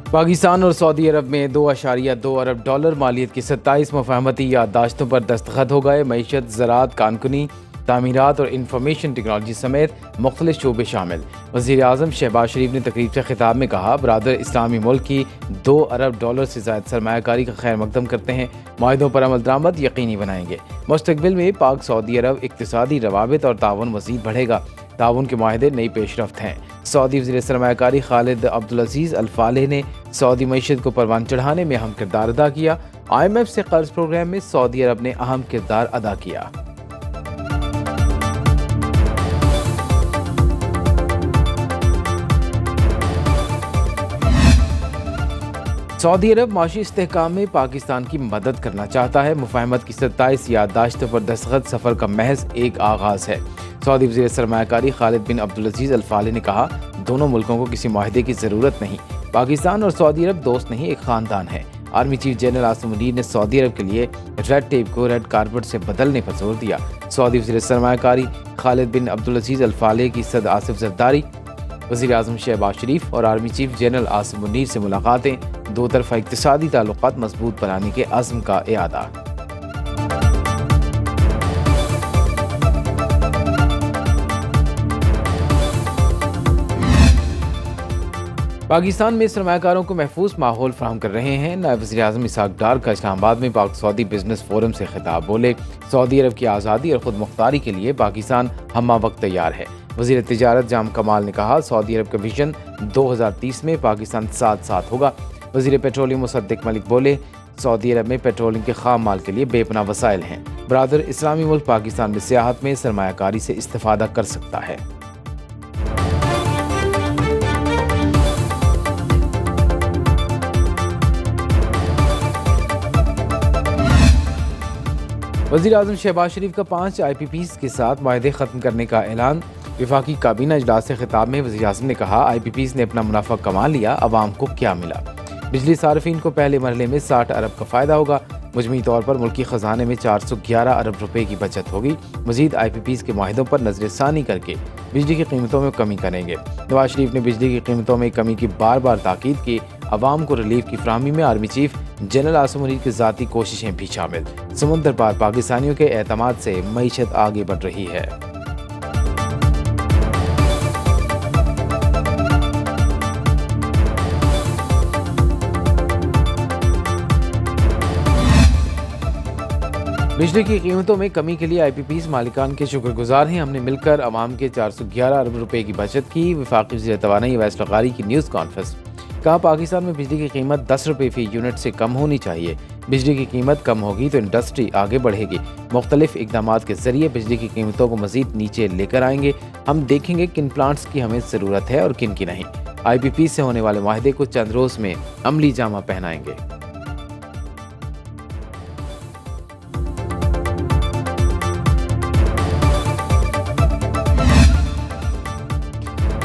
पाकिस्तान और सऊदी अरब में 2.2 अरब डॉलर मालियत की 27 मुफाहमती याददाश्तों पर दस्तखत हो गए। मईशत, ज़राअत, कानकुनी, तामीरात और इंफॉर्मेशन टेक्नोलॉजी समेत मुख्तलिफ शोबे शामिल। वज़ीर आज़म शहबाज शरीफ ने तकरीब से खिताब में कहा, बरादर इस्लामी मुल्क की 2 अरब डॉलर से ज़ायद सरमायाकारी का खैर मकदम करते हैं। मुआहिदों पर अमल दरामद यकीनी बनाएंगे। मुस्तकबिल में पाक सऊदी अरब इक़्तिसादी रवाबित और ताउन मज़ीद बढ़ेगा। ताउन के मुआहदे नई पेशरफ्त हैं। सऊदी वज़ीर सरमायाकारी खालिद अब्दुल अज़ीज़ अल फालेह ने सऊदी मईशत को परवान चढ़ाने में अहम किरदार अदा किया। IMF से कर्ज प्रोग्राम में सऊदी अरब ने अहम किरदार अदा किया। सऊदी अरब माशी इस्तेहकाम में पाकिस्तान की मदद करना चाहता है। मुफाहमत की 27 याददाश्तों पर दस्तखत सफ़र का महज एक आगाज़ है। सऊदी वज़ीर सरमायाकारी खालिद बिन अब्दुल अज़ीज़ अल फालेह ने कहा, दोनों मुल्कों को किसी मुआहदे की ज़रूरत नहीं। पाकिस्तान और सऊदी अरब दोस्त नहीं, एक ख़ानदान है। Army chief general Asim Munir ने सऊदी अरब के लिए रेड टेप को रेड कारपेट से बदलने पर जोर दिया। सऊदी वज़ीर सरमायाकारी खालिद बिन अब्दुल अज़ीज़ अल फालेह की सद आसिफ जरदारी, वज़ीर आज़म शहबाज शरीफ और army chief general Asim Munir से मुलाकातें दो तरफ़ा इक़्तिसादी ताल्लुकात मजबूत बनाने के अज़्म का इआदा। पाकिस्तान में सरमायाकारों को महफूज माहौल फराहम कर रहे हैं। नायब वज़ीर आज़म इसहाक डार का इस्लामाबाद में पाक सऊदी बिजनेस फोरम से खिताब। बोले, सऊदी अरब की आज़ादी और ख़ुद मुख्तारी के लिए पाकिस्तान हम्मा वक्त तैयार है। वज़ीर तिजारत जाम कमाल ने कहा, सऊदी अरब का विजन 2030 में पाकिस्तान साथ साथ होगा। वज़ीर पेट्रोलियम मुसद्दिक मलिक बोले, सऊदी अरब में पेट्रोलियम के खाम माल के लिए बेपनाह वसाइल हैं। बरादर इस्लामी मुल्क पाकिस्तान में सियाहत में सरमायाकारी से इस्तिफादा कर सकता है। वज़ीर आज़म शहबाज शरीफ का 5 IPPs के साथ माहदे ख़त्म करने का ऐलान। वफाकी काबीना इजलास से खिताब में वज़ीर आज़म ने कहा, IPPs ने अपना मुनाफा कमा लिया, अवाम को क्या मिला। बिजली सार्फिन को पहले मरहले में 60 अरब का फ़ायदा होगा। मजमूई तौर पर मुल्की ख़जाने में 411 अरब रुपए की बचत होगी। मज़ीद IPPs के माहिदों पर नज़रसानी करके बिजली की कीमतों में कमी करेंगे। नवाज शरीफ ने बिजली की कीमतों में कमी की बार बार ताकीद की। अवाम को रिलीफ की फराहमी में army chief general Asim Munir की ज़ाती कोशिशें भी शामिल। समुंदर पार पाकिस्तानियों के एतमाद से मईशत आगे बढ़ रही है। बिजली की कीमतों में कमी के लिए IPPs मालिकान के शुक्रगुजार हैं। हमने मिलकर अवाम के 411 अरब रुपए की बचत की। वफाकी वज़ीर तवानाई अवैस लग़ारी की न्यूज़ कॉन्फ्रेंस। कहा, पाकिस्तान में बिजली की कीमत 10 रुपए फी यूनिट से कम होनी चाहिए। बिजली की कीमत कम होगी तो इंडस्ट्री आगे बढ़ेगी। मुख्तलिफ इक़दामात के जरिए बिजली की कीमतों को मज़ीद नीचे लेकर आएंगे। हम देखेंगे किन प्लांट्स की हमें ज़रूरत है और किन की नहीं। IPP से होने वाले माहदे को चंद रोज़ में अमली जामा पहनाएंगे।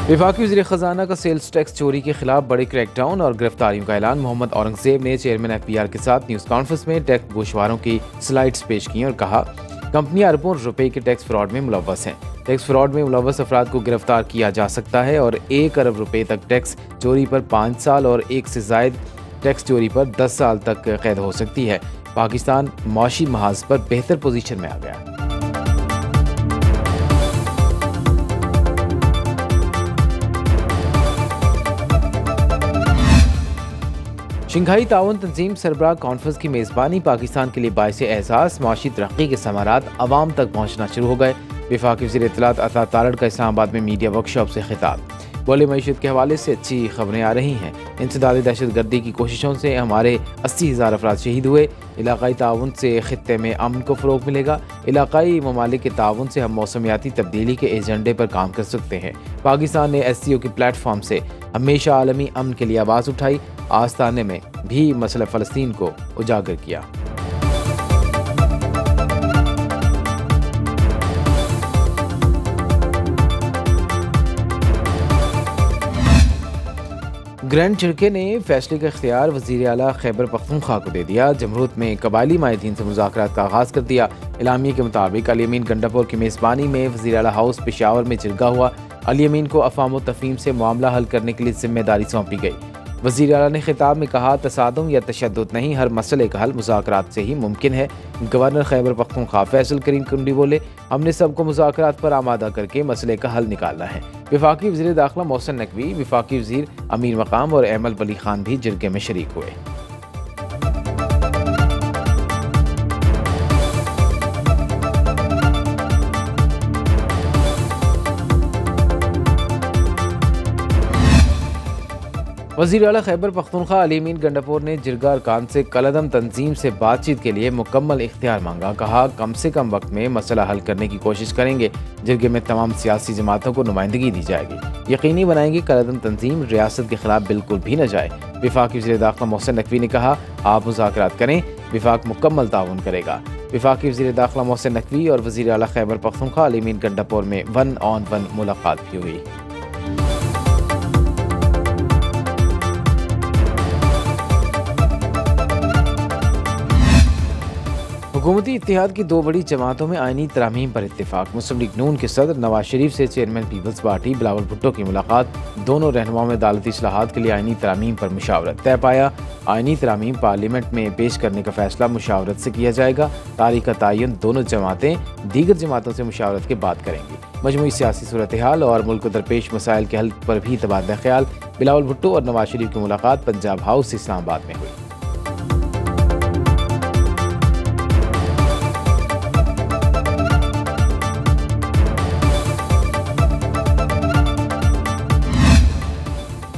वफाकी वज़ीर ख़जाना का सेल्स टैक्स चोरी के खिलाफ बड़े क्रैकडाउन और गिरफ्तारियों का ऐलान। मोहम्मद औरंगज़ेब ने चेयरमैन FBR के साथ न्यूज़ कॉन्फ्रेंस में टैक्स गोशवारों की स्लाइड्स पेश की और कहा, कंपनियां अरबों रुपए के टैक्स फ्रॉड में मुलव्वस हैं। टैक्स फ्रॉड में मुलव्वस अफराद को गिरफ्तार किया जा सकता है और 1 अरब रुपए तक टैक्स चोरी पर 5 साल और 1 से ज़ायद टैक्स चोरी पर 10 साल तक कैद हो सकती है। पाकिस्तान माशी महाज पर बेहतर पोजीशन में आ गया। शंघाई ताउन तंजीम सरबराह कॉन्फ्रेंस की मेज़बानी पाकिस्तान के लिए बाइस एहसास। माशी तरक्की के समारात अवाम तक पहुँचना शुरू हो गए। वफाकी वज़ीर इत्तलात अता तारड़ का इस्लामाबाद में मीडिया वर्कशॉप से खिताब। बोले, मईशत के हवाले से अच्छी खबरें आ रही हैं। इंसदादी दहशत गर्दी की कोशिशों से हमारे 80,000 अफराद शहीद हुए। इलाकाई ताउन से खित्ते में अमन को फ़रोग मिलेगा। इलाकाई ममालिक के ताउन से हम मौसमियाती तब्दीली के एजेंडे पर काम कर सकते हैं। पाकिस्तान ने SCO के प्लेटफॉर्म से हमेशा आलमी अमन के लिए आवाज़ उठाई। आस्ताने में भी मसला फ़लस्तीन को उजागर किया। ग्रैंड चिरके ने फैसले का इख्तियार वज़ीर आला खैबर पख्तूनख्वा को दे दिया। जमरूत में कबायली माहिदीन से मुज़ाकरात का आगाज़ कर दिया। इलामी के मुताबिक अली अमीन गंडापुर की मेज़बानी में वज़ीर आला हाउस पेशावर में जिरगा हुआ। अली अमीन को अफ़ाम व तफ़हीम से मामला हल करने के लिए जिम्मेदारी सौंपी गई। वज़ीर आला ने खिताब में कहा, तसादुम या तशद्दुद नहीं, हर मसले का हल मुज़ाकरात से ही मुमकिन है। गवर्नर खैबर पख्तूनख्वा फैसल करीम कुंडी बोले, हमने सबको मुज़ाकरात पर आमादा करके मसले का हल निकालना है। वफाकी वज़ीर दाखिला मोहसिन नकवी, वफाकी वज़ीर अमीर मकाम और एमल वली खान भी जिरगे में शरीक हुए। वज़ीर आला खैबर पख्तूनख्वा अली अमीन गंडापुर ने जिरगा अरकान से कलअदम तंजीम से बातचीत के लिए मुकम्मल इख्तियार मांगा। कहा, कम से कम वक्त में मसला हल करने की कोशिश करेंगे। जिरगे में तमाम सियासी जमातों को नुमाइंदगी दी जाएगी। यकीनी बनाएंगे कलअदम तंजीम रियासत के खिलाफ बिल्कुल भी न जाए। वफाकी वज़ीर दाखिला मोहसिन नकवी ने कहा, आप मुज़ाकरात करें, विफाक मुकम्मल ताउन करेगा। वफाकी वज़ीर दाखिला मोहसिन नकवी और वज़ीर आला खैबर पख्तूनख्वा अली अमीन गंडापुर में 1-on-1 मुलाकात भी हुई। हुकूमती इत्तेहाद की दो बड़ी जमातों में आईनी तरामीम पर इत्तेफाक। मुस्लिम लीग नून के सदर नवाज शरीफ से chairman Peoples Party Bilawal Bhutto की मुलाकात। दोनों रहनुमाओं में अदालती इस्लाहात के लिए आईनी तरामीम पर मुशावरत तय पाया। आईनी तरामीम पार्लियामेंट में पेश करने का फैसला मुशावरत से किया जाएगा। तारीख का तयन दोनों जमातें दीगर जमातों से मुशावरत के बाद करेंगी। मजमूई सियासी सूरत हाल और मुल्क दरपेश मसाइल के हल पर भी तबादला ख्याल। बिलावल भुट्टो और नवाज शरीफ की मुलाकात पंजाब हाउस इस्लामाबाद में हुई।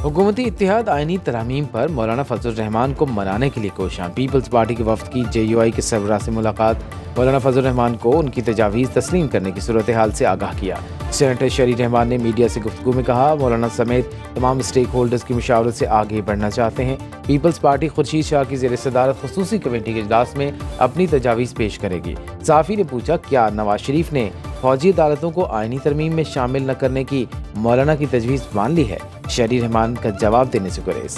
हुकूमती इत्तेहाद आईनी तरामीम पर मौलाना फजल रहमान को मनाने के लिए कोशिश। पीपल्स पार्टी के वफ्द की JUI के सरबराह से मुलाकात। मौलाना फजल रहमान को उनकी तजावीज़ तस्लीम करने की सूरत हाल से आगाह किया। सेनेटर शरी रहमान ने मीडिया से गुफ्तगू में कहा, मौलाना समेत तमाम स्टेक होल्डर्स की मुशावरत से आगे बढ़ना चाहते हैं। पीपल्स पार्टी खुर्शीद शाह की ज़ेर सदारत खुसूसी कमेटी के इजलास में अपनी तजावीज़ पेश करेगी। सहाफ़ी ने पूछा, क्या नवाज शरीफ ने फौजी अदालतों को आईनी तरमीम में शामिल न करने की मौलाना की तजवीज़ मान ली है? शरी रहमान का जवाब देने से गुरेज।